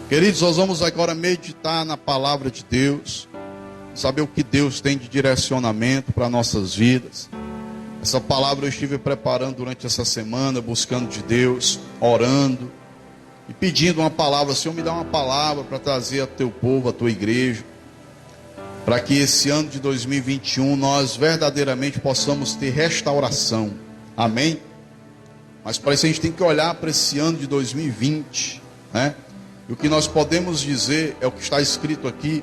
Queridos, nós vamos agora meditar na palavra de Deus, saber o que Deus tem de direcionamento para nossas vidas. Essa palavra eu estive preparando durante essa semana, buscando de Deus, orando e pedindo uma palavra. Senhor, me dá uma palavra para trazer a teu povo, a tua igreja, para que esse ano de 2021 nós verdadeiramente possamos ter restauração. Amém? Mas para isso a gente tem que olhar para esse ano de 2020, né? E o que nós podemos dizer é o que está escrito aqui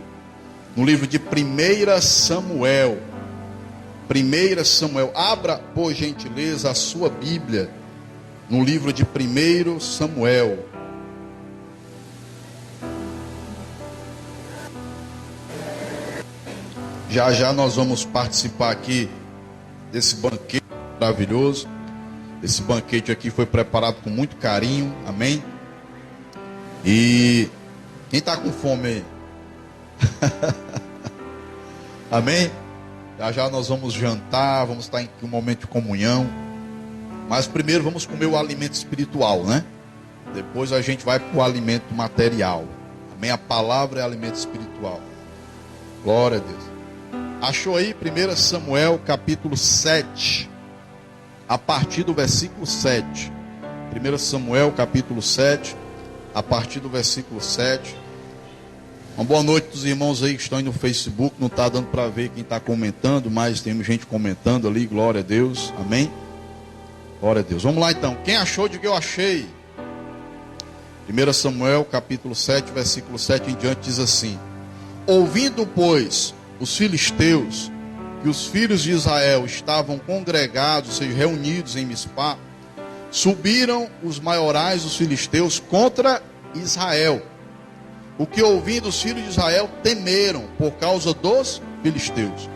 no livro de 1 Samuel. 1 Samuel, abra por gentileza a sua Bíblia no livro de 1 Samuel. Já já nós vamos participar aqui desse banquete maravilhoso. Esse banquete aqui foi preparado com muito carinho, amém? E quem está com fome aí? Amém? Já já nós vamos jantar, vamos estar em um momento de comunhão. Mas primeiro vamos comer o alimento espiritual, né? Depois a gente vai para o alimento material. Amém? A palavra é alimento espiritual. Glória a Deus. Achou aí 1 Samuel capítulo 7, a partir do versículo 7. 1 Samuel capítulo 7, a partir do versículo 7. Uma boa noite dos irmãos aí que estão aí no Facebook. Não está dando para ver quem está comentando, mas tem gente comentando ali. Glória a Deus, amém? Glória a Deus. Vamos lá então, quem achou de que eu achei? 1 Samuel capítulo 7, versículo 7 em diante diz assim: ouvindo pois os filisteus que os filhos de Israel estavam congregados, ou seja, reunidos em Mispá, subiram os maiorais dos filisteus contra Israel. O que ouvindo os filhos de Israel temeram por causa dos filisteus.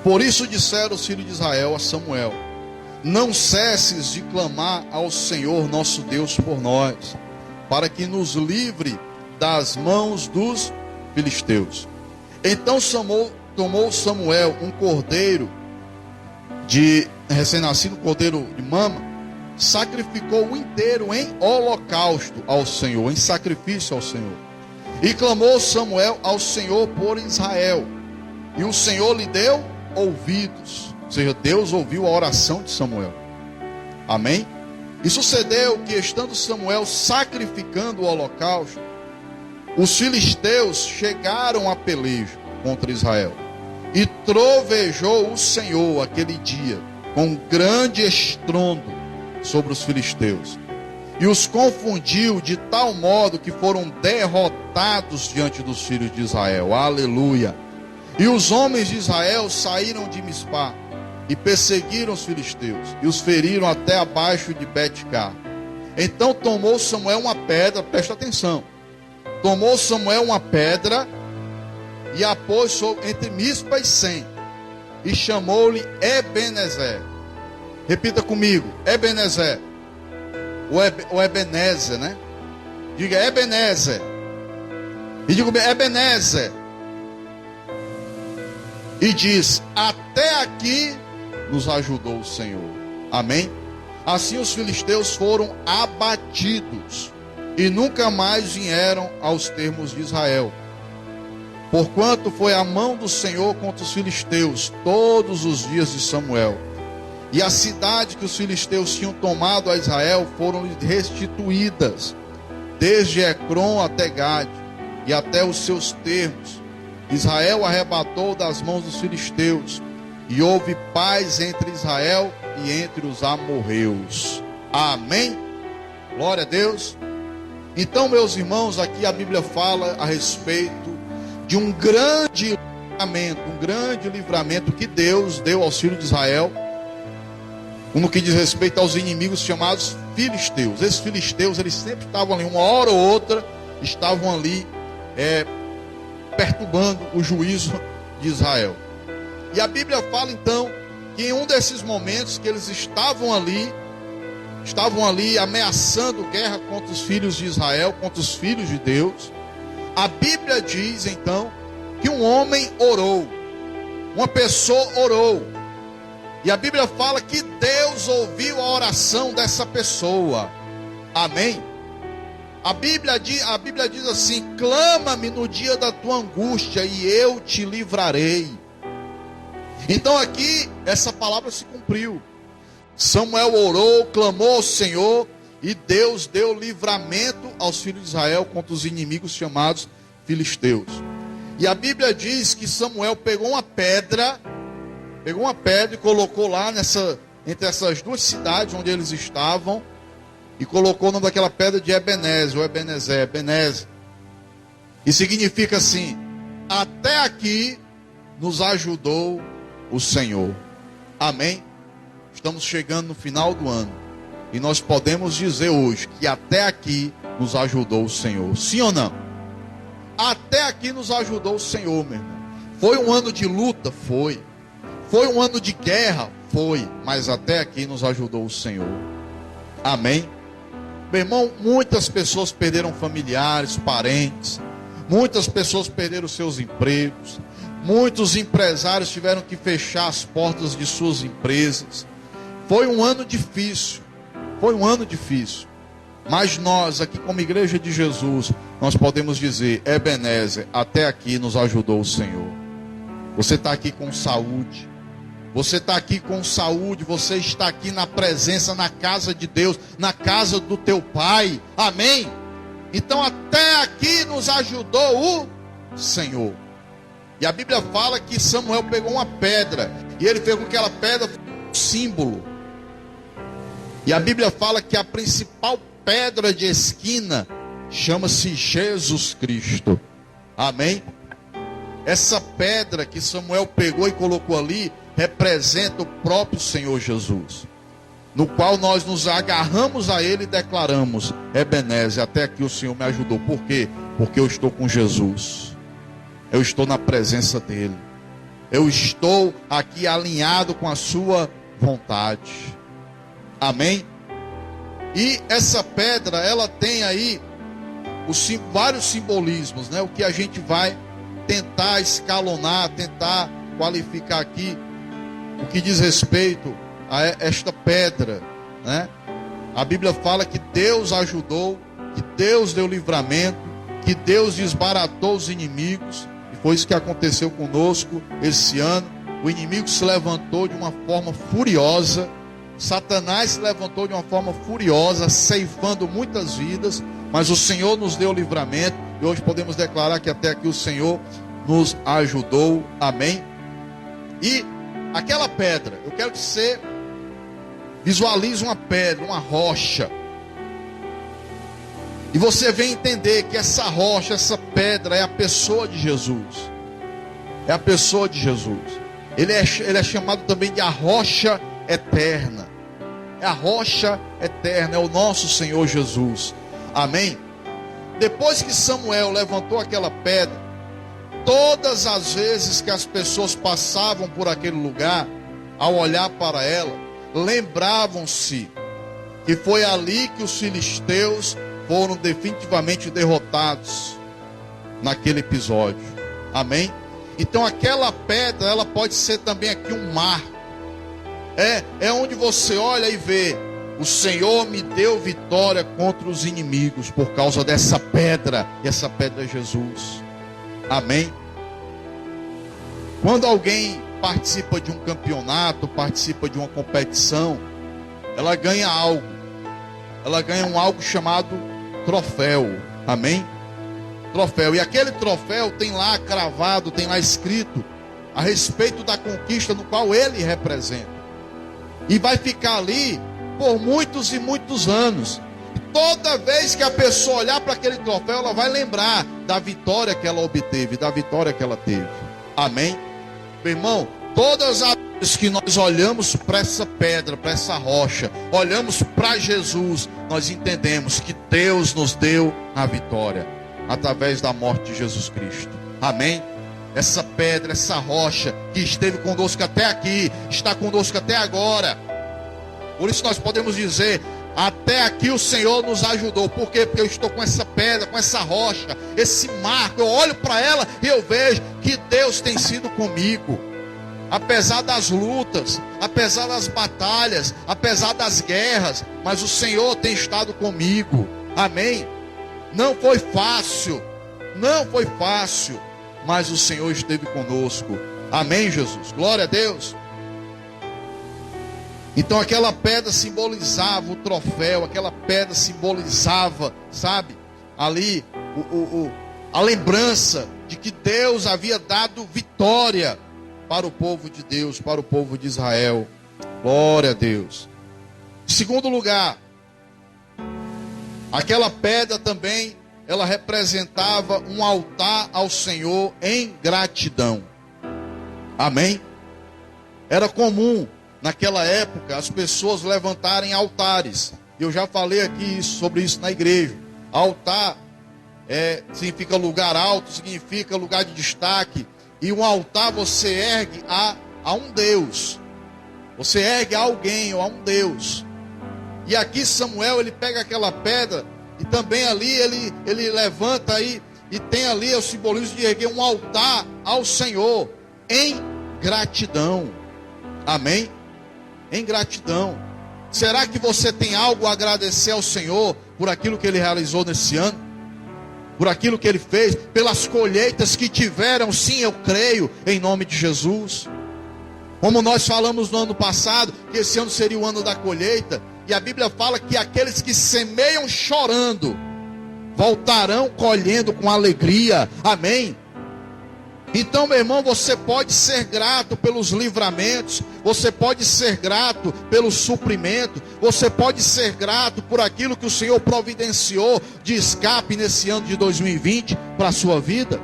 Por isso disseram os filhos de Israel a Samuel: não cesses de clamar ao Senhor nosso Deus por nós, para que nos livre das mãos dos filisteus. Então tomou Samuel um cordeiro de recém-nascido, cordeiro de mama, sacrificou o inteiro em holocausto ao Senhor, em sacrifício ao Senhor. E clamou Samuel ao Senhor por Israel, e o Senhor lhe deu ouvidos, ou seja, Deus ouviu a oração de Samuel. Amém? E sucedeu que, estando Samuel sacrificando o holocausto, os filisteus chegaram a pelejo contra Israel, e trovejou o Senhor aquele dia com grande estrondo sobre os filisteus, e os confundiu de tal modo que foram derrotados diante dos filhos de Israel. Aleluia. E os homens de Israel saíram de Mispá e perseguiram os filisteus e os feriram até abaixo de Bet-car. Então tomou Samuel uma pedra, presta atenção, tomou Samuel uma pedra e a pôs entre Mispa e Sem, e chamou-lhe Ebenezer. Repita comigo, Ebenezer. O Ebenezer, né? Diga Ebenezer. E diga Ebenezer. E diz: até aqui nos ajudou o Senhor. Amém? Assim os filisteus foram abatidos e nunca mais vieram aos termos de Israel, porquanto foi a mão do Senhor contra os filisteus todos os dias de Samuel. E a cidade que os filisteus tinham tomado a Israel foram restituídas, desde Ecrom até Gade, e até os seus termos. Israel arrebatou das mãos dos filisteus, e houve paz entre Israel e entre os amorreus. Amém? Glória a Deus. Então, meus irmãos, aqui a Bíblia fala a respeito de um grande livramento que Deus deu aos filhos de Israel, no que diz respeito aos inimigos chamados filisteus. Esses filisteus, eles sempre estavam ali, uma hora ou outra, estavam ali perturbando o juízo de Israel. E a Bíblia fala então que em um desses momentos que eles estavam ali ameaçando guerra contra os filhos de Israel, contra os filhos de Deus, a Bíblia diz então que um homem orou, uma pessoa orou, e a Bíblia fala que Deus ouviu a oração dessa pessoa. Amém? A Bíblia diz assim: clama-me no dia da tua angústia e eu te livrarei. Então aqui, essa palavra se cumpriu. Samuel orou, clamou ao Senhor, e Deus deu livramento aos filhos de Israel contra os inimigos chamados filisteus. E a Bíblia diz que Samuel pegou uma pedra e colocou lá entre essas duas cidades onde eles estavam, e colocou o nome daquela pedra de Ebenezer, ou Ebenezer. E significa assim: até aqui nos ajudou o Senhor. Amém? Estamos chegando no final do ano, e nós podemos dizer hoje que até aqui nos ajudou o Senhor. Sim ou não? Até aqui nos ajudou o Senhor, meu irmão. Foi um ano de luta? Foi. Foi um ano de guerra? Foi. Mas até aqui nos ajudou o Senhor. Amém? Meu irmão, muitas pessoas perderam familiares, parentes. Muitas pessoas perderam seus empregos. Muitos empresários tiveram que fechar as portas de suas empresas. Foi um ano difícil. Foi um ano difícil. Mas nós, aqui como igreja de Jesus, nós podemos dizer: Ebenezer, até aqui nos ajudou o Senhor. Você está aqui com saúde. Você está aqui com saúde. Você está aqui na presença, na casa de Deus, na casa do teu Pai. Amém? Então até aqui nos ajudou o Senhor. E a Bíblia fala que Samuel pegou uma pedra, e ele fez com que aquela pedra fosse um símbolo. E a Bíblia fala que a principal pedra de esquina chama-se Jesus Cristo. Amém? Essa pedra que Samuel pegou e colocou ali representa o próprio Senhor Jesus, no qual nós nos agarramos a Ele e declaramos: Ebenezer, até aqui o Senhor me ajudou. Por quê? Porque eu estou com Jesus. Eu estou na presença dEle. Eu estou aqui alinhado com a sua vontade. Amém? E essa pedra, ela tem aí vários simbolismos, né? O que a gente vai tentar escalonar, tentar qualificar aqui, o que diz respeito a esta pedra, né? A Bíblia fala que Deus ajudou, que Deus deu livramento, que Deus desbaratou os inimigos, e foi isso que aconteceu conosco esse ano. O inimigo se levantou de uma forma furiosa, Satanás se levantou de uma forma furiosa, ceifando muitas vidas, mas o Senhor nos deu livramento, e hoje podemos declarar que até aqui o Senhor nos ajudou. Amém? E aquela pedra, eu quero que você visualize uma pedra, uma rocha, e você vem entender que essa rocha, essa pedra é a pessoa de Jesus. É a pessoa de Jesus. Ele é chamado também de a rocha eterna. É a rocha eterna, é o nosso Senhor Jesus. Amém? Depois que Samuel levantou aquela pedra, todas as vezes que as pessoas passavam por aquele lugar, ao olhar para ela, lembravam-se que foi ali que os filisteus foram definitivamente derrotados naquele episódio. Amém? Então aquela pedra, ela pode ser também aqui um marco. É onde você olha e vê: o Senhor me deu vitória contra os inimigos por causa dessa pedra, e essa pedra é Jesus. Amém? Quando alguém participa de um campeonato, participa de uma competição, ela ganha algo. Ela ganha um algo chamado troféu. Amém? Troféu. E aquele troféu tem lá cravado, tem lá escrito a respeito da conquista no qual ele representa. E vai ficar ali por muitos e muitos anos. Toda vez que a pessoa olhar para aquele troféu, ela vai lembrar da vitória que ela obteve, da vitória que ela teve. Amém? Meu irmão, todas as vezes que nós olhamos para essa pedra, para essa rocha, olhamos para Jesus, nós entendemos que Deus nos deu a vitória através da morte de Jesus Cristo. Amém? Essa pedra, essa rocha que esteve conosco até aqui, está conosco até agora. Por isso nós podemos dizer: até aqui o Senhor nos ajudou. Por quê? Porque eu estou com essa pedra, com essa rocha, esse marco. Eu olho para ela e eu vejo que Deus tem sido comigo. Apesar das lutas, apesar das batalhas, apesar das guerras, mas o Senhor tem estado comigo. Amém? Não foi fácil, não foi fácil, mas o Senhor esteve conosco. Amém, Jesus? Glória a Deus. Então aquela pedra simbolizava o troféu, aquela pedra simbolizava, sabe, ali a lembrança de que Deus havia dado vitória para o povo de Deus, para o povo de Israel. Glória a Deus. Em segundo lugar, aquela pedra também, ela representava um altar ao Senhor em gratidão. Amém? Era comum naquela época as pessoas levantarem altares. Eu já falei aqui sobre isso na igreja. Altar significa lugar alto, significa lugar de destaque. E um altar você ergue a um Deus. Você ergue a alguém ou a um Deus. E aqui Samuel, ele pega aquela pedra e também ali ele levanta aí e tem ali o simbolismo de erguer um altar ao Senhor em gratidão. Amém? Em gratidão. Será que você tem algo a agradecer ao Senhor por aquilo que Ele realizou nesse ano? Por aquilo que Ele fez, pelas colheitas que tiveram? Sim, eu creio, em nome de Jesus. Como nós falamos no ano passado, que esse ano seria o ano da colheita, e a Bíblia fala que aqueles que semeiam chorando, voltarão colhendo com alegria. Amém? Então, meu irmão, você pode ser grato pelos livramentos, você pode ser grato pelo suprimento, você pode ser grato por aquilo que o Senhor providenciou de escape nesse ano de 2020 para a sua vida.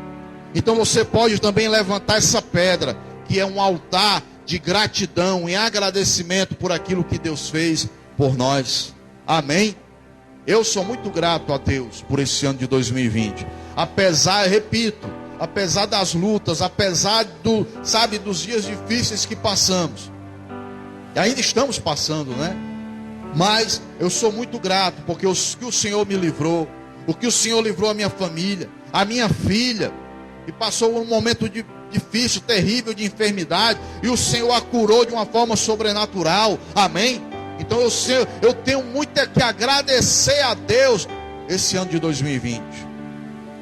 Então você pode também levantar essa pedra, que é um altar de gratidão e agradecimento por aquilo que Deus fez por nós. Amém? Eu sou muito grato a Deus por esse ano de 2020. Apesar, repito, apesar das lutas, apesar dos dias difíceis que passamos. E ainda estamos passando, né? Mas eu sou muito grato, porque o que o Senhor me livrou, o que o Senhor livrou a minha família, a minha filha, que passou um momento difícil, terrível de enfermidade, e o Senhor a curou de uma forma sobrenatural. Amém? Então eu tenho muito que agradecer a Deus esse ano de 2020.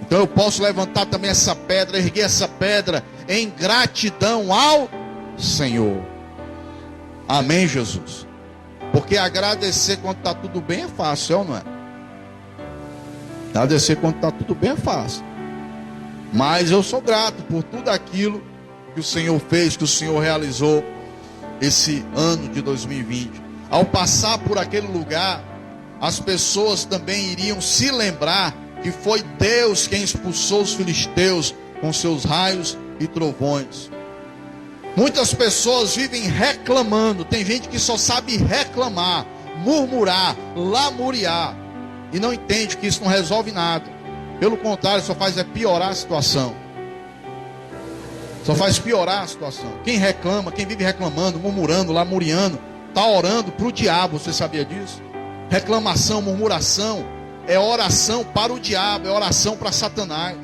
Então eu posso levantar também essa pedra, erguer essa pedra em gratidão ao Senhor. Amém, Jesus? Porque agradecer quando está tudo bem é fácil, não é? Agradecer quando está tudo bem é fácil. Mas eu sou grato por tudo aquilo que o Senhor fez, que o Senhor realizou esse ano de 2020. Ao passar por aquele lugar, as pessoas também iriam se lembrar que foi Deus quem expulsou os filisteus com seus raios e trovões. Muitas pessoas vivem reclamando. Tem gente que só sabe reclamar, murmurar, lamuriar, e não entende que isso não resolve nada. Pelo contrário, só faz piorar a situação. Só faz piorar a situação. Quem reclama, quem vive reclamando, murmurando, lamuriando, está orando para o diabo. Você sabia disso? Reclamação, murmuração é oração para o diabo, é oração para Satanás.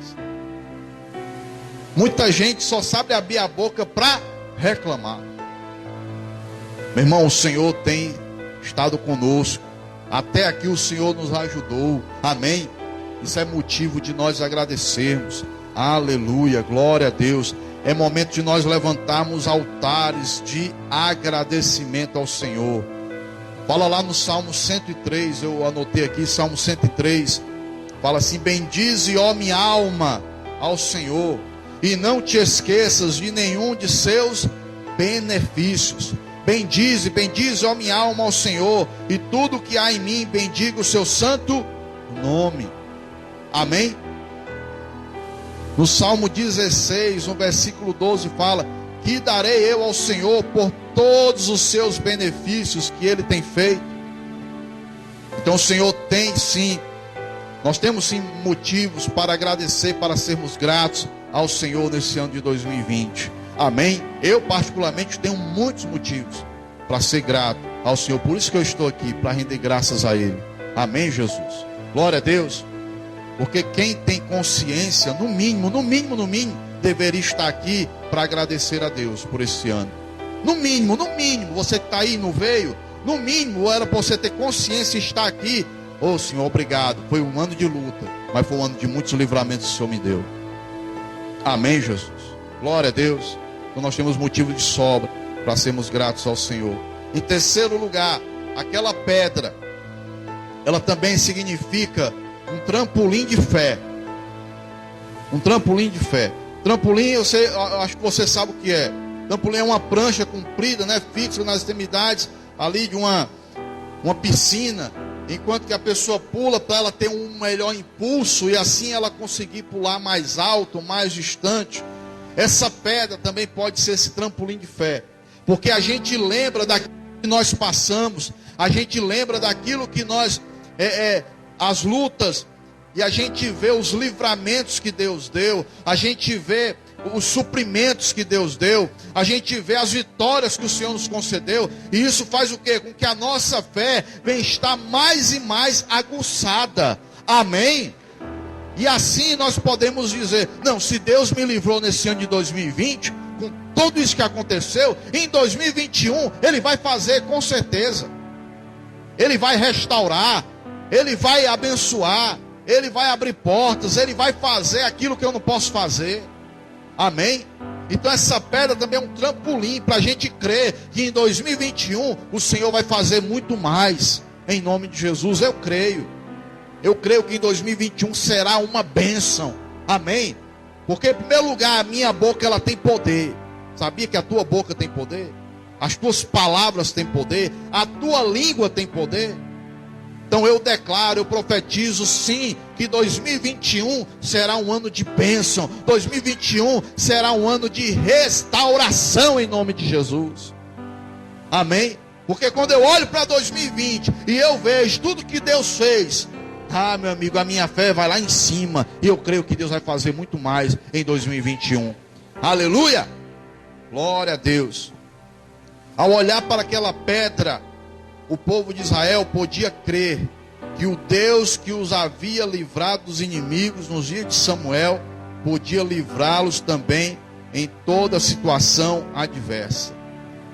Muita gente só sabe abrir a boca para reclamar. Meu irmão, o Senhor tem estado conosco. Até aqui o Senhor nos ajudou. Amém? Isso é motivo de nós agradecermos. Aleluia, glória a Deus. É momento de nós levantarmos altares de agradecimento ao Senhor. Fala lá no Salmo 103, eu anotei aqui, Salmo 103. Fala assim: bendize, ó minha alma, ao Senhor, e não te esqueças de nenhum de seus benefícios. Bendize, ó minha alma, ao Senhor, e tudo que há em mim, bendiga o seu santo nome. Amém? No Salmo 16, no versículo 12 fala: que darei eu ao Senhor por todos os seus benefícios que Ele tem feito. Então o Senhor tem sim, nós temos sim motivos para agradecer, para sermos gratos ao Senhor nesse ano de 2020. Amém? Eu particularmente tenho muitos motivos para ser grato ao Senhor. Por isso que eu estou aqui, para render graças a Ele. Amém, Jesus? Glória a Deus. Porque quem tem consciência, no mínimo, deveria estar aqui para agradecer a Deus por esse ano. No mínimo, você que está aí, não veio, no mínimo era para você ter consciência e estar aqui. Ô Senhor, obrigado, foi um ano de luta, mas foi um ano de muitos livramentos que o Senhor me deu. Amém, Jesus. Glória a Deus. Então nós temos motivo de sobra para sermos gratos ao Senhor. Em terceiro lugar, aquela pedra, ela também significa um trampolim de fé. Um trampolim de fé. Trampolim, eu acho que você sabe o que é. Trampolim é uma prancha comprida, né, fixa nas extremidades ali de uma piscina, enquanto que a pessoa pula para ela ter um melhor impulso e assim ela conseguir pular mais alto, mais distante. Essa pedra também pode ser esse trampolim de fé, porque a gente lembra daquilo que nós passamos, a gente lembra daquilo que nós, as lutas, e a gente vê os livramentos que Deus deu, a gente vê os suprimentos que Deus deu, a gente vê as vitórias que o Senhor nos concedeu, e isso faz o quê? Com que a nossa fé venha estar mais e mais aguçada. Amém? E assim nós podemos dizer, não, se Deus me livrou nesse ano de 2020, com tudo isso que aconteceu, em 2021 Ele vai fazer com certeza. Ele vai restaurar, Ele vai abençoar, Ele vai abrir portas, Ele vai fazer aquilo que eu não posso fazer. Amém? Então essa pedra também é um trampolim para a gente crer que em 2021 o Senhor vai fazer muito mais. Em nome de Jesus, eu creio. Eu creio que em 2021 será uma bênção. Amém? Porque em primeiro lugar, a minha boca ela tem poder. Sabia que a tua boca tem poder? As tuas palavras têm poder? A tua língua tem poder? Então eu declaro, eu profetizo sim, que 2021 será um ano de bênção. 2021 será um ano de restauração em nome de Jesus. Amém? Porque quando eu olho para 2020 e eu vejo tudo que Deus fez, meu amigo, a minha fé vai lá em cima. E eu creio que Deus vai fazer muito mais em 2021. Aleluia! Glória a Deus. Ao olhar para aquela pedra, o povo de Israel podia crer que o Deus que os havia livrado dos inimigos nos dias de Samuel, podia livrá-los também em toda situação adversa.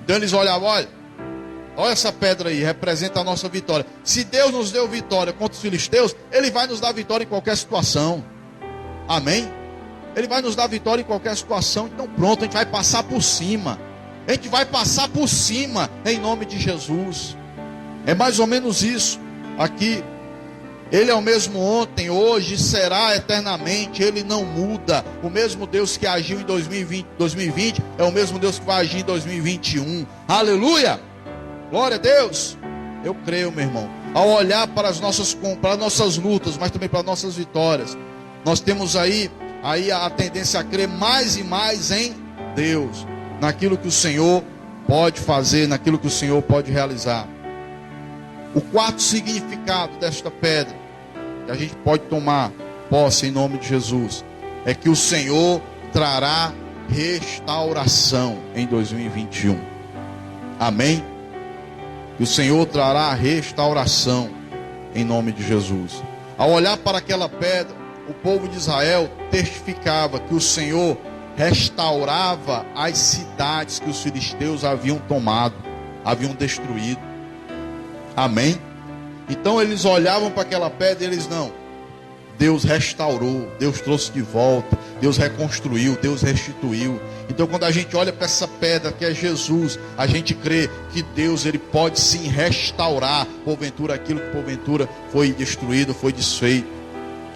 Então eles olhavam, olha essa pedra aí, representa a nossa vitória. Se Deus nos deu vitória contra os filisteus, Ele vai nos dar vitória em qualquer situação. Amém? Ele vai nos dar vitória em qualquer situação. Então pronto, a gente vai passar por cima. A gente vai passar por cima em nome de Jesus. É mais ou menos isso aqui. Ele é o mesmo ontem, hoje, será eternamente. Ele não muda. O mesmo Deus que agiu em 2020 é o mesmo Deus que vai agir em 2021. Aleluia! Glória a Deus. Eu creio, meu irmão. Ao olhar para as nossas lutas, mas também para as nossas vitórias, nós temos aí a tendência a crer mais e mais em Deus, naquilo que o Senhor pode fazer, naquilo que o Senhor pode realizar. O quarto significado desta pedra, que a gente pode tomar posse em nome de Jesus, é que o Senhor trará restauração em 2021. Amém? Que o Senhor trará restauração em nome de Jesus. Ao olhar para aquela pedra, o povo de Israel testificava que o Senhor restaurava as cidades que os filisteus haviam tomado, haviam destruído. Amém? Então eles olhavam para aquela pedra e eles não. Deus restaurou, Deus trouxe de volta, Deus reconstruiu, Deus restituiu. Então quando a gente olha para essa pedra que é Jesus, a gente crê que Deus ele pode sim restaurar porventura aquilo que porventura foi destruído, foi desfeito.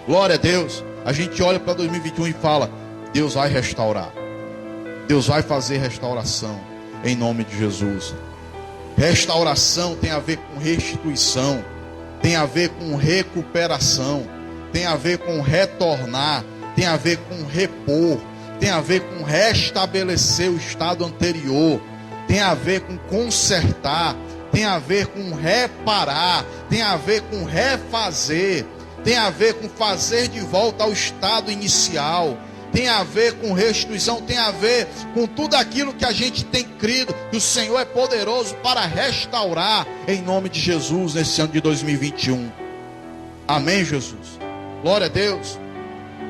Glória a Deus. A gente olha para 2021 e fala, Deus vai restaurar. Deus vai fazer restauração em nome de Jesus. Restauração tem a ver com restituição, tem a ver com recuperação, tem a ver com retornar, tem a ver com repor, tem a ver com restabelecer o estado anterior, tem a ver com consertar, tem a ver com reparar, tem a ver com refazer, tem a ver com fazer de volta ao estado inicial, tem a ver com restituição, tem a ver com tudo aquilo que a gente tem crido, que o Senhor é poderoso para restaurar em nome de Jesus nesse ano de 2021. Amém, Jesus? Glória a Deus.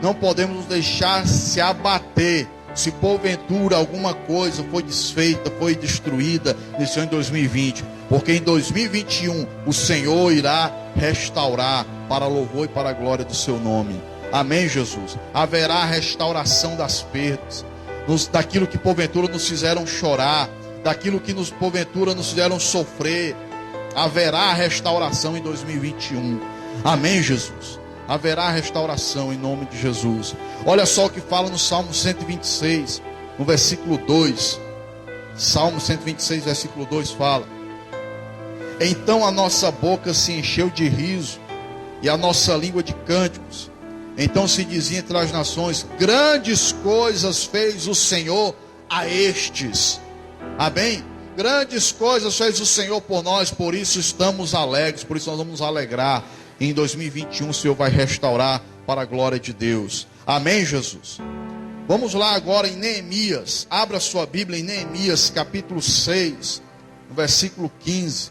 Não podemos nos deixar se abater se porventura alguma coisa foi desfeita, foi destruída nesse ano de 2020, porque em 2021 o Senhor irá restaurar para louvor e para a glória do seu nome. Amém, Jesus? Haverá restauração das perdas, daquilo que porventura nos fizeram chorar, daquilo que porventura nos fizeram sofrer. Haverá restauração em 2021. Amém, Jesus? Haverá restauração em nome de Jesus. Olha só o que fala no Salmo 126, no versículo 2. Salmo 126, versículo 2 fala: então a nossa boca se encheu de riso e a nossa língua de cânticos. Então se dizia entre as nações: grandes coisas fez o Senhor a estes. Amém? Grandes coisas fez o Senhor por nós, por isso estamos alegres, por isso nós vamos nos alegrar. Em 2021 o Senhor vai restaurar para a glória de Deus. Amém, Jesus? Vamos lá agora em Neemias. Abra sua Bíblia em Neemias capítulo 6, no versículo 15.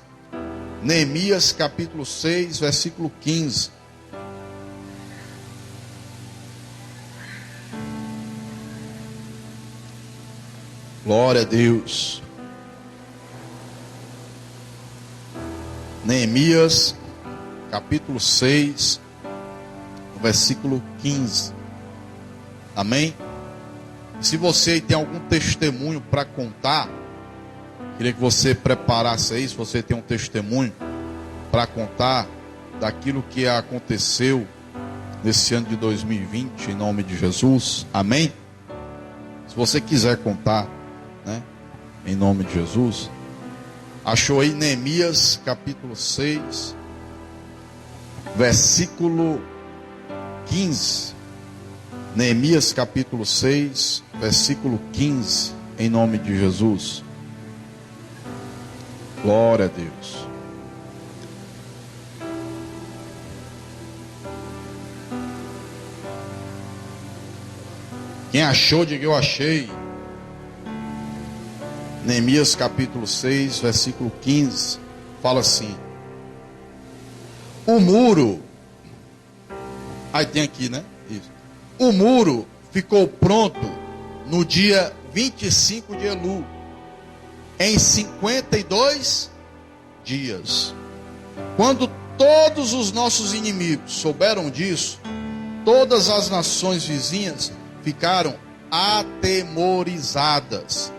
Neemias capítulo 6, versículo 15. Glória a Deus. Neemias capítulo 6, versículo 15. Amém? Se você tem algum testemunho para contar, queria que você preparasse aí, se você tem um testemunho para contar daquilo que aconteceu nesse ano de 2020, em nome de Jesus. Amém? Se você quiser contar, né, em nome de Jesus. Achou aí Neemias capítulo 6, versículo 15. Neemias capítulo 6, versículo 15, em nome de Jesus. Glória a Deus. Quem achou, diga eu achei. Neemias capítulo 6, versículo 15, fala assim: o muro, aí tem aqui, né? Isso. O muro ficou pronto no dia 25 de Elul, em 52 dias. Quando todos os nossos inimigos souberam disso, todas as nações vizinhas ficaram atemorizadas,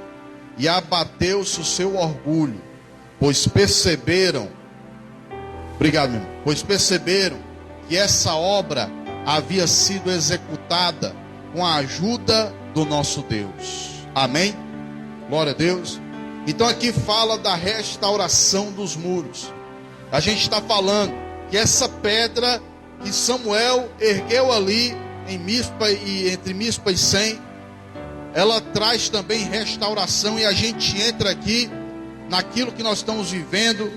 e abateu-se o seu orgulho, pois perceberam, obrigado, meu irmão, pois perceberam que essa obra havia sido executada com a ajuda do nosso Deus. Amém? Glória a Deus. Então aqui fala da restauração dos muros. A gente está falando que essa pedra que Samuel ergueu ali em Mispa, e entre Mispa e Sem, ela traz também restauração, e a gente entra aqui naquilo que nós estamos vivendo.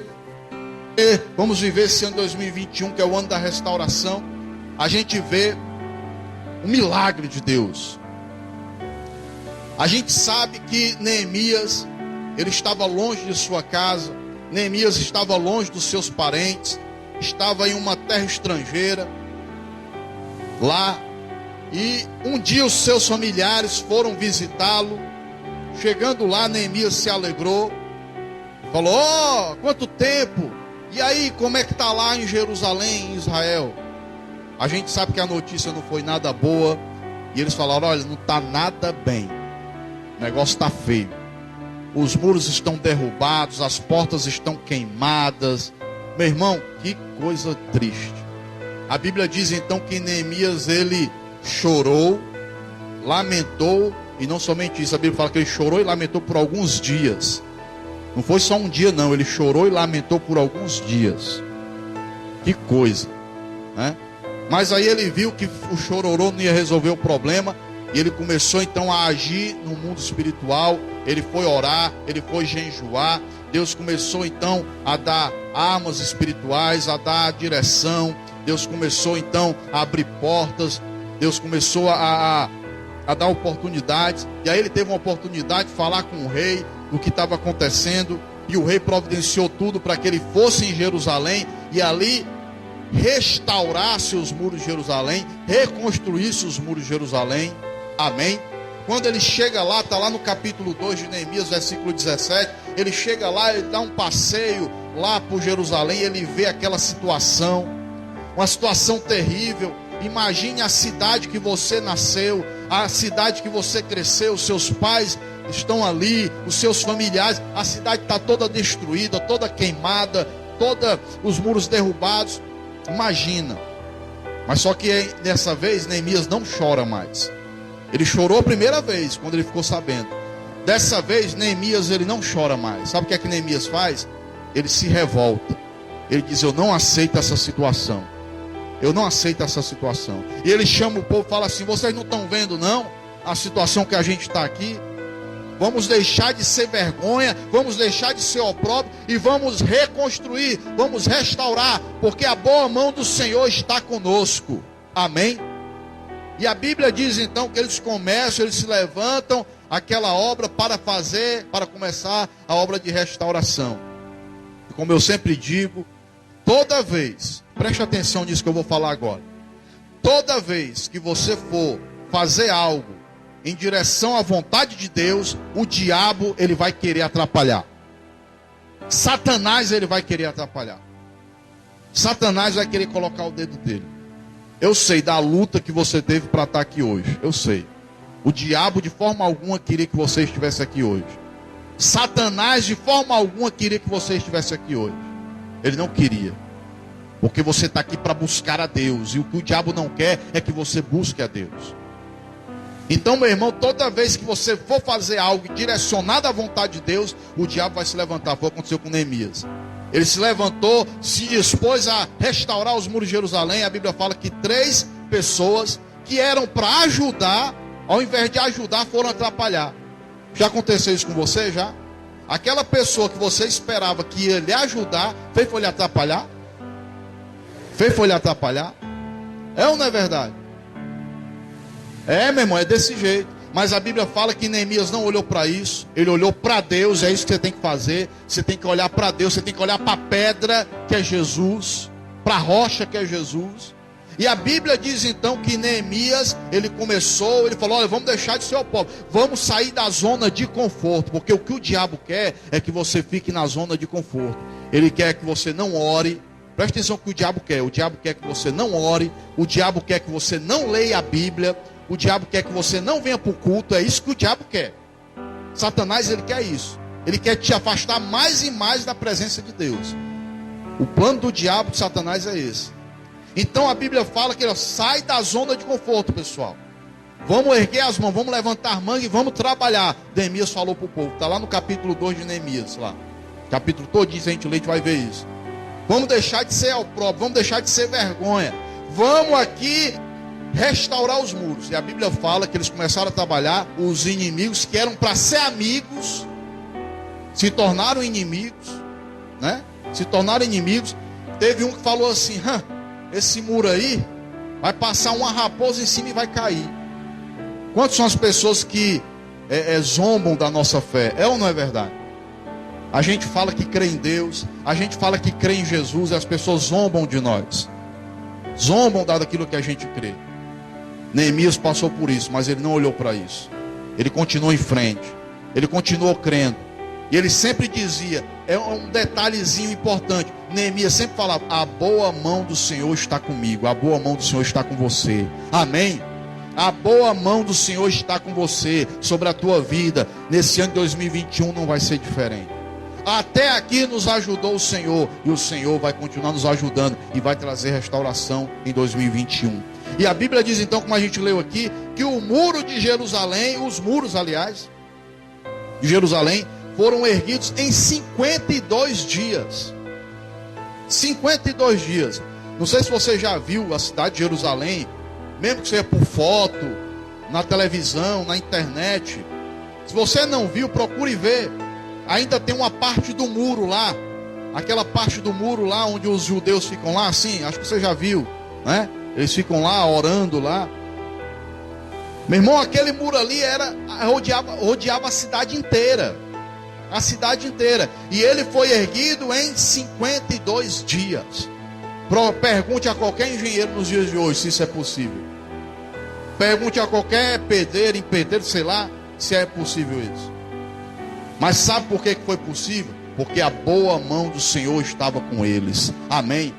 E vamos viver esse ano 2021, que é o ano da restauração. A gente vê o milagre de Deus. A gente sabe que Neemias, ele estava longe de sua casa. Neemias estava longe dos seus parentes, estava em uma terra estrangeira lá. E um dia os seus familiares foram visitá-lo. Chegando lá, Neemias se alegrou, falou: ó, quanto tempo! E aí, como é que está lá em Jerusalém, em Israel? A gente sabe que a notícia não foi nada boa. E eles falaram: olha, não está nada bem, o negócio está feio. Os muros estão derrubados, as portas estão queimadas. Meu irmão, que coisa triste. A Bíblia diz então que Neemias, ele chorou, lamentou, e não somente isso, a Bíblia fala que ele chorou e lamentou por alguns dias. Não foi só um dia não, ele chorou e lamentou por alguns dias. Que coisa, né? Mas aí ele viu que o chororô não ia resolver o problema, e ele começou então a agir no mundo espiritual. Ele foi orar, ele foi jejuar. Deus começou então a dar armas espirituais, a dar direção. Deus começou então a abrir portas. Deus começou a dar oportunidades. E aí ele teve uma oportunidade de falar com o rei do que estava acontecendo. E o rei providenciou tudo para que ele fosse em Jerusalém e ali restaurasse os muros de Jerusalém, reconstruísse os muros de Jerusalém. Amém? quando ele chega lá, está lá no capítulo 2 de Neemias, versículo 17, ele chega lá, ele dá um passeio lá por Jerusalém, ele vê aquela situação, uma situação terrível. Imagine a cidade que você nasceu, a cidade que você cresceu, os seus pais estão ali, os seus familiares, a cidade está toda destruída, toda queimada, todos os muros derrubados. Imagina. Mas só que dessa vez Neemias não chora mais. Ele chorou a primeira vez, quando ele ficou sabendo. Dessa vez Neemias ele não chora mais. Sabe o que é que Neemias faz? Ele se revolta. Ele diz: eu não aceito essa situação. Eu não aceito essa situação. E ele chama o povo e fala assim: vocês não estão vendo não a situação que a gente está aqui? Vamos deixar de ser vergonha, vamos deixar de ser opróbrio e vamos reconstruir, vamos restaurar, porque a boa mão do Senhor está conosco. Amém? E a Bíblia diz então que eles começam, eles se levantam aquela obra para começar a obra de restauração. E como eu sempre digo, toda vez, preste atenção nisso que eu vou falar agora. Toda vez que você for fazer algo em direção à vontade de Deus, o diabo ele vai querer atrapalhar. Satanás ele vai querer atrapalhar. Satanás vai querer colocar o dedo dele. Eu sei da luta que você teve para estar aqui hoje. Eu sei. O diabo de forma alguma queria que você estivesse aqui hoje. Satanás de forma alguma queria que você estivesse aqui hoje. Ele não queria. Porque você está aqui para buscar a Deus. E o que o diabo não quer é que você busque a Deus. Então, meu irmão, toda vez que você for fazer algo direcionado à vontade de Deus, o diabo vai se levantar. Foi o que aconteceu com Neemias. Ele se levantou, se dispôs a restaurar os muros de Jerusalém. A Bíblia fala que 3 pessoas que eram para ajudar, ao invés de ajudar, foram atrapalhar. Já aconteceu isso com você? Já? Aquela pessoa que você esperava que ia lhe ajudar, foi lhe atrapalhar? Foi lhe atrapalhar? É ou não é verdade? É, meu irmão, é desse jeito. Mas a Bíblia fala que Neemias não olhou para isso. Ele olhou para Deus. É isso que você tem que fazer. Você tem que olhar para Deus. Você tem que olhar para a pedra, que é Jesus, para a rocha, que é Jesus. E a Bíblia diz então que Neemias, ele falou: olha, vamos deixar de ser o povo, vamos sair da zona de conforto. Porque o que o diabo quer é que você fique na zona de conforto. Ele quer que você não ore. Presta atenção no que o diabo quer. O diabo quer que você não ore. O diabo quer que você não leia a Bíblia. O diabo quer que você não venha para o culto. É isso que o diabo quer. Satanás, ele quer isso. Ele quer te afastar mais e mais da presença de Deus. O plano do diabo, de Satanás, é esse. Então a Bíblia fala que ele sai da zona de conforto, pessoal. Vamos erguer as mãos, vamos levantar manga e vamos trabalhar. Neemias falou para o povo. Está lá no capítulo 2 de Neemias. Lá. Capítulo todinho, se a gente ler, a gente vai ver isso. Vamos deixar de ser opróbrio, vamos deixar de ser vergonha. Vamos aqui restaurar os muros. E a Bíblia fala que eles começaram a trabalhar. Os inimigos que eram para ser amigos se tornaram inimigos, né? Se tornaram inimigos. Teve um que falou assim: esse muro aí vai passar uma raposa em cima e vai cair. Quantas são as pessoas que zombam da nossa fé? É ou não é verdade? A gente fala que crê em Deus, a gente fala que crê em Jesus, e as pessoas zombam de nós. Zombam daquilo que a gente crê. Neemias passou por isso, mas ele não olhou para isso. Ele continuou em frente. Ele continuou crendo. E ele sempre dizia, é um detalhezinho importante. Neemias sempre falava: a boa mão do Senhor está comigo. A boa mão do Senhor está com você. Amém? A boa mão do Senhor está com você, sobre a tua vida. Nesse ano de 2021 não vai ser diferente. Até aqui nos ajudou o Senhor, e o Senhor vai continuar nos ajudando e vai trazer restauração em 2021. E a Bíblia diz então, como a gente leu aqui, que o muro de Jerusalém, os muros, aliás, de Jerusalém, foram erguidos em 52 dias. 52 dias. Não sei se você já viu a cidade de Jerusalém, mesmo que seja por foto, na televisão, na internet. Se você não viu, procure ver. Ainda tem uma parte do muro lá, aquela parte do muro lá onde os judeus ficam lá, assim, acho que você já viu, né? Eles ficam lá orando lá. Meu irmão, aquele muro ali rodeava a cidade inteira. A cidade inteira. E ele foi erguido em 52 dias. Pergunte a qualquer engenheiro nos dias de hoje se isso é possível. Pergunte a qualquer pedreiro, empreiteiro, sei lá, se é possível isso. Mas sabe por que foi possível? Porque a boa mão do Senhor estava com eles. Amém?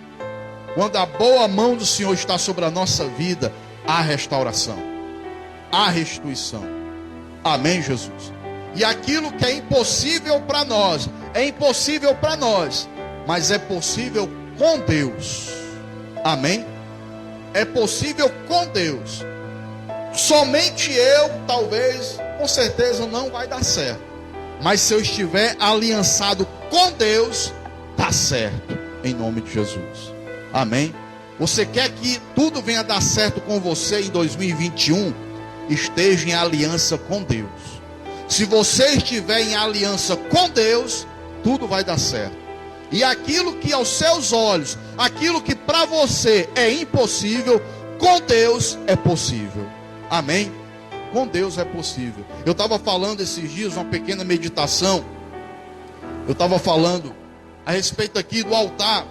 Quando a boa mão do Senhor está sobre a nossa vida, há restauração, há restituição. Amém, Jesus? E aquilo que é impossível para nós, é impossível para nós, mas é possível com Deus. Amém? É possível com Deus. Somente eu, talvez, com certeza não vai dar certo. Mas se eu estiver aliançado com Deus, dá certo, em nome de Jesus. Amém? Você quer que tudo venha dar certo com você em 2021? Esteja em aliança com Deus. Se você estiver em aliança com Deus, tudo vai dar certo. E aquilo que aos seus olhos, aquilo que para você é impossível, com Deus é possível. Amém? Com Deus é possível. Eu estava falando esses dias, uma pequena meditação. Eu estava falando a respeito aqui do altar.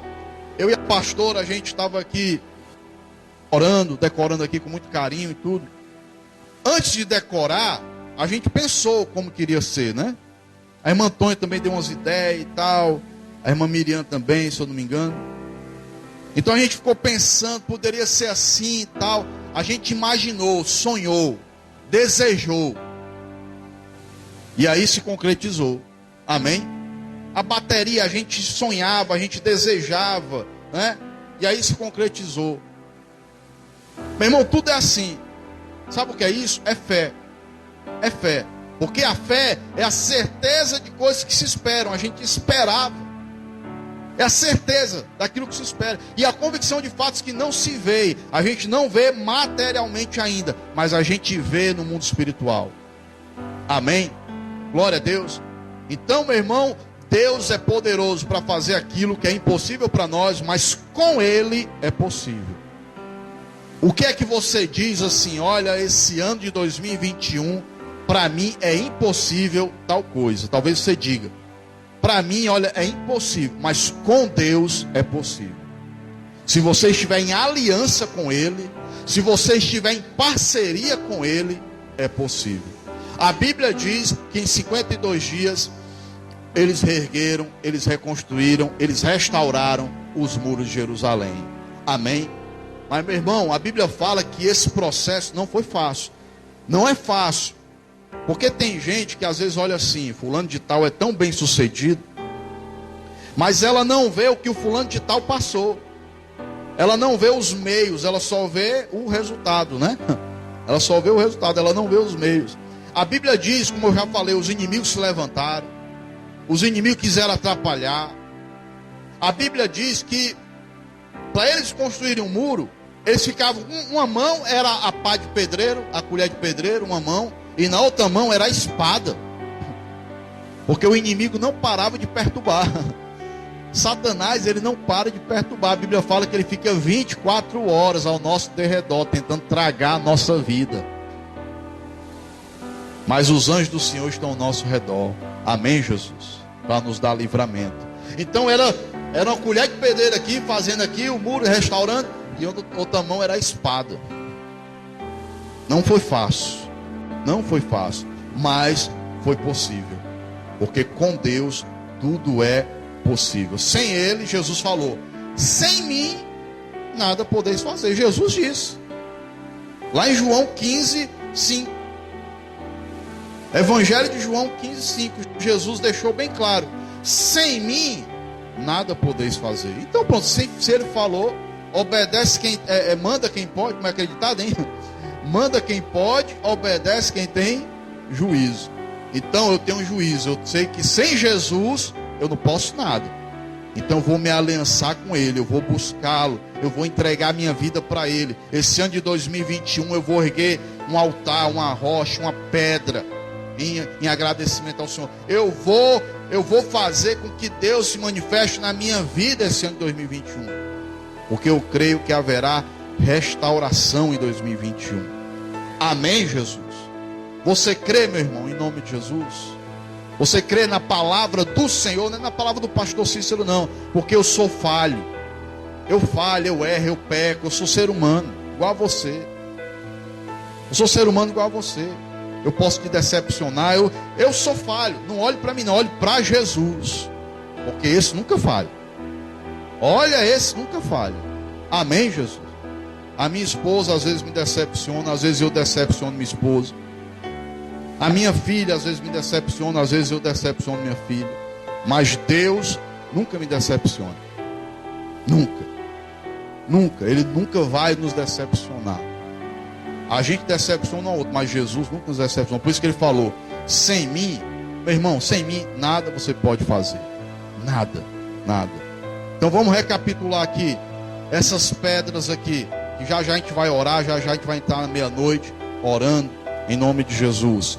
Eu e a pastora, a gente estava aqui orando, decorando aqui com muito carinho e tudo. Antes de decorar, a gente pensou como queria ser, né? A irmã Antônia também deu umas ideias e tal. A irmã Miriam também, se eu não me engano. Então a gente ficou pensando, poderia ser assim e tal. A gente imaginou, sonhou, desejou. E aí se concretizou. Amém? A bateria, a gente sonhava, a gente desejava, né? E aí se concretizou. Meu irmão, tudo é assim. Sabe o que é isso? É fé. É fé. Porque a fé é a certeza de coisas que se esperam. A gente esperava. É a certeza daquilo que se espera. E a convicção de fatos que não se vê. A gente não vê materialmente ainda, mas a gente vê no mundo espiritual. Amém? Glória a Deus. Então, meu irmão, Deus é poderoso para fazer aquilo que é impossível para nós, mas com Ele é possível. O que é que você diz assim? Olha, esse ano de 2021, para mim é impossível tal coisa. Talvez você diga, para mim, olha, é impossível, mas com Deus é possível. Se você estiver em aliança com Ele, se você estiver em parceria com Ele, é possível. A Bíblia diz que em 52 dias, eles reergueram, eles reconstruíram, eles restauraram os muros de Jerusalém. Amém? Mas, meu irmão, a Bíblia fala que esse processo não foi fácil. Não é fácil. Porque tem gente que às vezes olha assim, fulano de tal é tão bem sucedido, mas ela não vê o que o fulano de tal passou. Ela não vê os meios, ela só vê o resultado, né? Ela só vê o resultado, ela não vê os meios. A Bíblia diz, como eu já falei, os inimigos se levantaram, os inimigos quiseram atrapalhar. A Bíblia diz que para eles construírem um muro, eles ficavam, uma mão era a pá de pedreiro, a colher de pedreiro, uma mão, e na outra mão era a espada. Porque o inimigo não parava de perturbar. Satanás, ele não para de perturbar. A Bíblia fala que ele fica 24 horas ao nosso derredor, tentando tragar a nossa vida. Mas os anjos do Senhor estão ao nosso redor. Amém, Jesus? Para nos dar livramento. Então era uma colher de pedreiro aqui, fazendo aqui o muro, restaurando, e outra mão era a espada. Não foi fácil. Não foi fácil, mas foi possível. Porque com Deus tudo é possível. Sem Ele, Jesus falou, sem mim nada podeis fazer. Jesus disse. Lá em João 15, 5. Evangelho de João 15, 5. Jesus deixou bem claro. Sem mim nada podeis fazer. Então pronto, se Ele falou, obedece quem manda quem pode. Como é acreditado, hein? Manda quem pode, obedece quem tem juízo. Então eu tenho juízo. Eu sei que sem Jesus eu não posso nada. Então eu vou me aliançar com Ele. Eu vou buscá-lo. Eu vou entregar minha vida para Ele. Esse ano de 2021 eu vou erguer um altar, uma rocha, uma pedra em agradecimento ao Senhor. Eu vou fazer com que Deus se manifeste na minha vida esse ano de 2021. Porque eu creio que haverá restauração em 2021. Amém, Jesus? Você crê, meu irmão, em nome de Jesus? Você crê na palavra do Senhor, não é na palavra do pastor Cícero, não. Porque eu sou falho. Eu falho, eu erro, eu peco. Eu sou ser humano, igual a você. Eu sou ser humano igual a você. Eu posso te decepcionar. Eu sou falho. Não olhe para mim, não. Olhe para Jesus. Porque esse nunca falha. Olha, esse nunca falha. Amém, Jesus? A minha esposa às vezes me decepciona. Às vezes eu decepciono minha esposa. A minha filha às vezes me decepciona. Às vezes eu decepciono minha filha. Mas Deus nunca me decepciona. Nunca. Nunca. Ele nunca vai nos decepcionar. A gente decepciona o outro, mas Jesus nunca nos decepciona. Por isso que ele falou: sem mim, meu irmão, sem mim nada você pode fazer. Nada, nada. Então vamos recapitular aqui essas pedras aqui, que já já a gente vai orar, já já a gente vai entrar na meia-noite orando em nome de Jesus.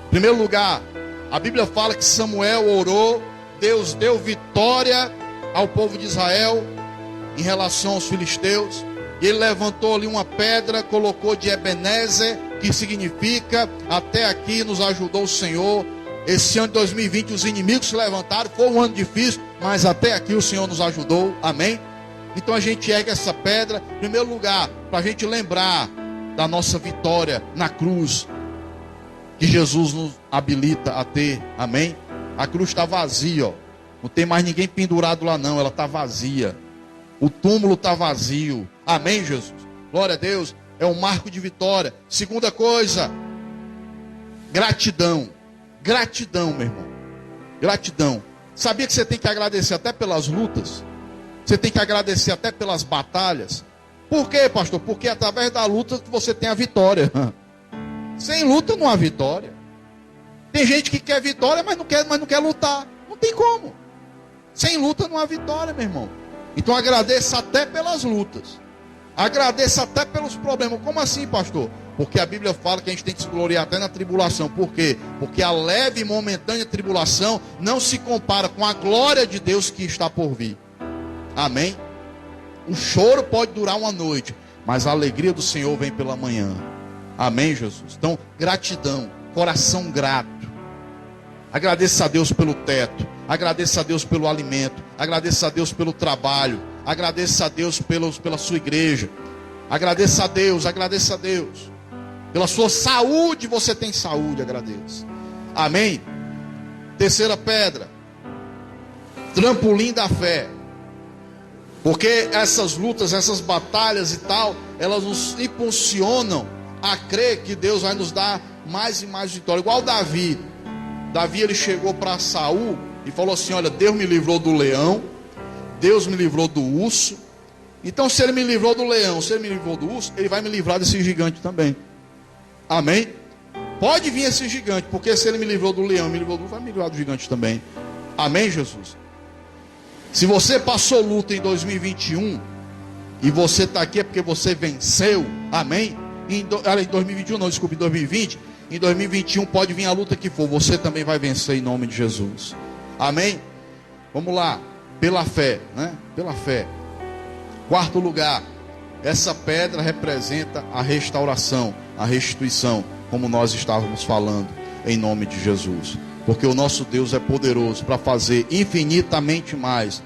Em primeiro lugar, a Bíblia fala que Samuel orou, Deus deu vitória ao povo de Israel em relação aos filisteus. E ele levantou ali uma pedra, colocou de Ebenezer, que significa até aqui nos ajudou o Senhor. Esse ano de 2020 os inimigos se levantaram, foi um ano difícil, mas até aqui o Senhor nos ajudou, amém? Então a gente ergue essa pedra, em primeiro lugar, para a gente lembrar da nossa vitória na cruz, que Jesus nos habilita a ter, amém? A cruz está vazia, ó. Não tem mais ninguém pendurado lá não, ela está vazia. O túmulo está vazio. Amém, Jesus? Glória a Deus. É um marco de vitória. Segunda coisa, gratidão. Gratidão, meu irmão. Gratidão. Sabia que você tem que agradecer até pelas lutas? Você tem que agradecer até pelas batalhas? Por quê, pastor? Porque é através da luta que você tem a vitória. Sem luta não há vitória. Tem gente que quer vitória, mas não quer lutar. Não tem como. Sem luta não há vitória, meu irmão. Então agradeça até pelas lutas. Agradeça até pelos problemas. Como assim, pastor? Porque a Bíblia fala que a gente tem que se gloriar até na tribulação. Por quê? Porque a leve e momentânea tribulação não se compara com a glória de Deus que está por vir. Amém? O choro pode durar uma noite, mas a alegria do Senhor vem pela manhã. Amém, Jesus? Então, gratidão, coração grato. Agradeça a Deus pelo teto. Agradeça a Deus pelo alimento. Agradeça a Deus pelo trabalho. Agradeça a Deus pela sua igreja. Agradeça a Deus, agradeça a Deus. Pela sua saúde, você tem saúde, agradeça. Amém? Terceira pedra. Trampolim da fé. Porque essas lutas, essas batalhas e tal, elas nos impulsionam a crer que Deus vai nos dar mais e mais vitória. Igual Davi. Davi, ele chegou para Saul e falou assim: olha, Deus me livrou do leão, Deus me livrou do urso. Então se ele me livrou do leão, se ele me livrou do urso, ele vai me livrar desse gigante também. Amém? Pode vir esse gigante, porque se ele me livrou do leão, me livrou do urso, vai me livrar do gigante também. Amém, Jesus? Se você passou luta em 2021 e você está aqui é porque você venceu. Amém? Em 2021 não, desculpe, em 2020. Em 2021 pode vir a luta que for, você também vai vencer em nome de Jesus. Amém? Vamos lá, pela fé, né? Pela fé. Quarto lugar, essa pedra representa a restauração, a restituição, como nós estávamos falando, em nome de Jesus. Porque o nosso Deus é poderoso para fazer infinitamente mais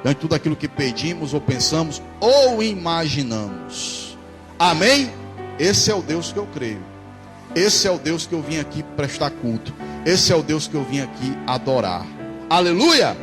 de tudo aquilo que pedimos ou pensamos ou imaginamos. Amém? Esse é o Deus que eu creio. Esse é o Deus que eu vim aqui prestar culto. Esse é o Deus que eu vim aqui adorar. Aleluia!